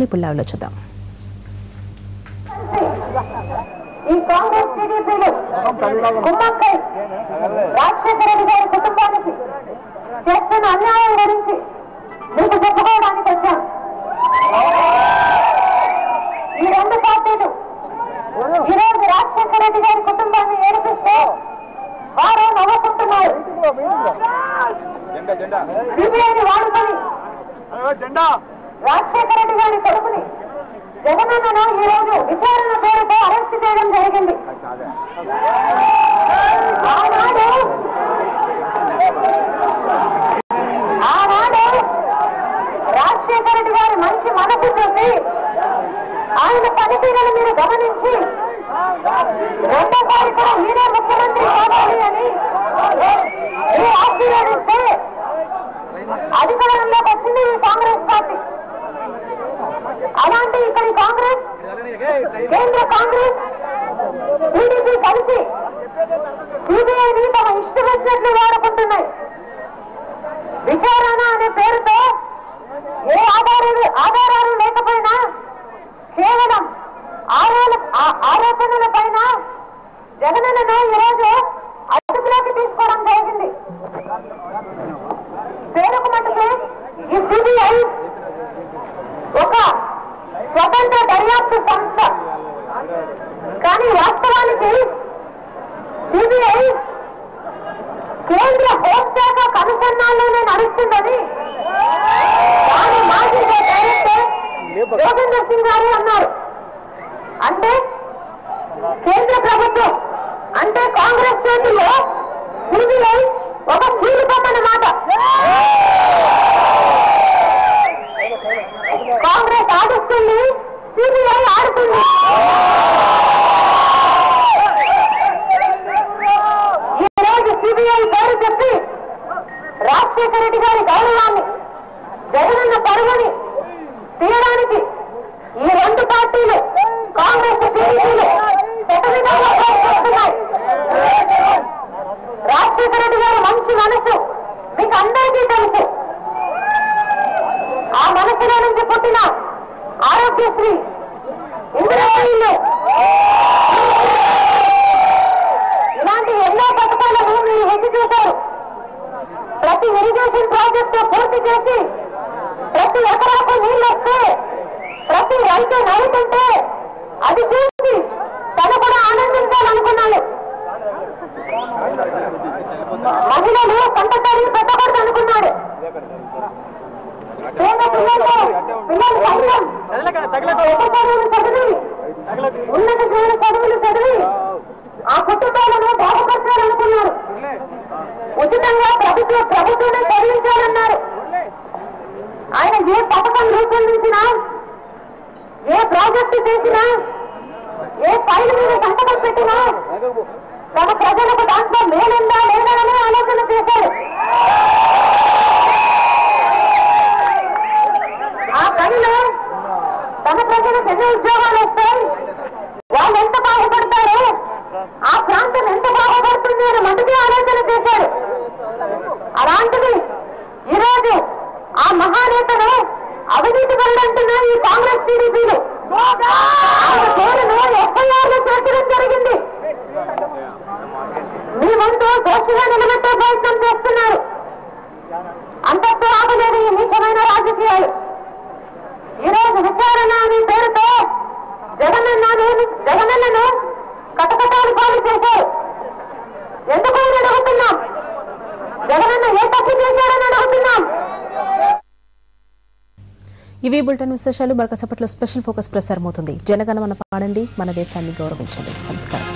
ఇప్పుడు లైవ్లో చూద్దాం. ఈ కాంగ్రెస్ టీడీపీలు కుమ్మక్కై రాజశేఖర రెడ్డి గారి కుటుంబానికి చేస్తున్న అన్యాయం గురించి మీకు చెప్పుకోవడానికి వచ్చాం. ఈ రెండు పార్టీలు ఈరోజు రాజశేఖర రెడ్డి గారి కుటుంబాన్ని ఏడిపిస్తే వారు నవ్వుకుంటున్నారు. సిబిఐని వాడుకొని రాజశేఖర రెడ్డి గారి కొడుకుని జగనన్నను ఈ రోజు విచారణ పేరుతో అరెస్ట్ చేయడం జరిగింది. ఆనాడు రాజశేఖర రెడ్డి గారి మంచి మనసు చూసి ఆయన పనితీరును మీరు గమనించి రెండోసారి కూడా మీరే ముఖ్యమంత్రి కావాలి అని మీరు ఆశీర్వదిస్తే అధికారంలోకి వచ్చింది ఈ కాంగ్రెస్ పార్టీ. అలాంటి ఇక్కడి కాంగ్రెస్, కేంద్ర కాంగ్రెస్, టీడీపీ కలిసి సిబిఐని తమ ఇష్టం వచ్చినట్లు వాడుకుంటున్నాయి. విచారణ అనే పేరుతో ఏ ఆధారాలు లేకపోయినా కేవలం ఆరోపణల పైన జగనన్నను ఈరోజు అదుపులోకి తీసుకోవడం జరిగింది. పేరుకు మటుకు ఈ సిబిఐ ఒక స్వతంత్ర దర్యాప్తు సంస్థ, కానీ వాస్తవానికి సిబిఐ కేంద్ర హోంశాఖ కనుసన్నాల్లోనే నడుస్తుందని దాని మాజీ డైరెక్టర్ యోగేంద్ర సింగ్ గారు అన్నారు. అంటే కేంద్ర ప్రభుత్వం అంటే కాంగ్రెస్ చేతుల్లో సిబిఐ ఒక కీలుబొమ్మన్నమాట. కాంగ్రెస్ ఆడుస్తుంది, సిబిఐ ఆడుతుంది. ఈరోజు సిబిఐ పేరు చెప్పి రాజశేఖర రెడ్డి గారి గౌరవాన్ని, జగనన్న పరువుని తీయడానికి ఈ రెండు పార్టీలు కాంగ్రెస్ టీడీపీలు శతవిధాలుగా ప్రయత్నిస్తున్నాయి. రాజశేఖర రెడ్డి గారి మంచి మనసు మీకు అందరికీ తెలుసు. ఆ మనసులో నుంచి పుట్టిన ఆరోగ్యశ్రీ, ఇందిరాయిల్లు, ఇలాంటి ఎన్నో పథకాలను మీరు ఎత్తి చూశారు. ప్రతి ఇరిగేషన్ ప్రాజెక్టు పూర్తి చేసి ప్రతి ఎకరాకు నీళ్ళు వస్తే ప్రతి రైతు నవ్వుతుంటే అది చూసి తను కూడా ఆనందించాలనుకున్నాడు. మహిళలు కంటతడి పెట్టకూడదు అనుకున్నాడు. ఉన్నత చదువులు చదివి ఆ కుటుంబాలను బాగుపరచాలనుకున్నారు. ఉచితంగా ప్రభుత్వమే చదివించాలన్నారు. ఆయన ఏ పథకం రూపొందించినా, ఏ ప్రాజెక్టు చేసినా, ఏ ఫైల్ మీద సంతకం పెట్టినా తమ ప్రజలకు దాంట్లో మేలుందా లేదా అని ఆలోచన చేశారు. ఆ పనిలో తమ ప్రజలకు ఎన్ని ఉద్యోగాలు వస్తాయి, వాళ్ళు ఎంత బాగుపడతారో, ఆ ప్రాంతం ఎంత బాగుపడుతుంది అని మటుకే ఆలోచన చేశారు. అలాంటిది ఈరోజు ఆ మహానేతను అవినీతి పరుడంటున్న ఈ కాంగ్రెస్ టీడీపీలు పేరును ఎఫ్ఐఆర్లో చేర్చడం జరిగింది. మీ వంతు దోషిగా నిలబెట్టే ప్రయత్నం చేస్తున్నారు. అంతతో ఆగలేదు ఈ నీచమైన రాజకీయాలు. ఈరోజు విచారణ అనే పేరుతో జగనన్నను కటకటాలు పాలు చేశారు. ఎందుకు అని అడుగుతున్నాం. జగనన్న ఏ తప్పు చేశారని అడుగుతున్నాం. ఇవి బులెటిన్ విశేషాలు. మరొకసేపట్లో స్పెషల్ ఫోకస్ ప్రసారమవుతుంది. జనగణమన పాడండి, మన దేశాన్ని గౌరవించండి. నమస్కారం.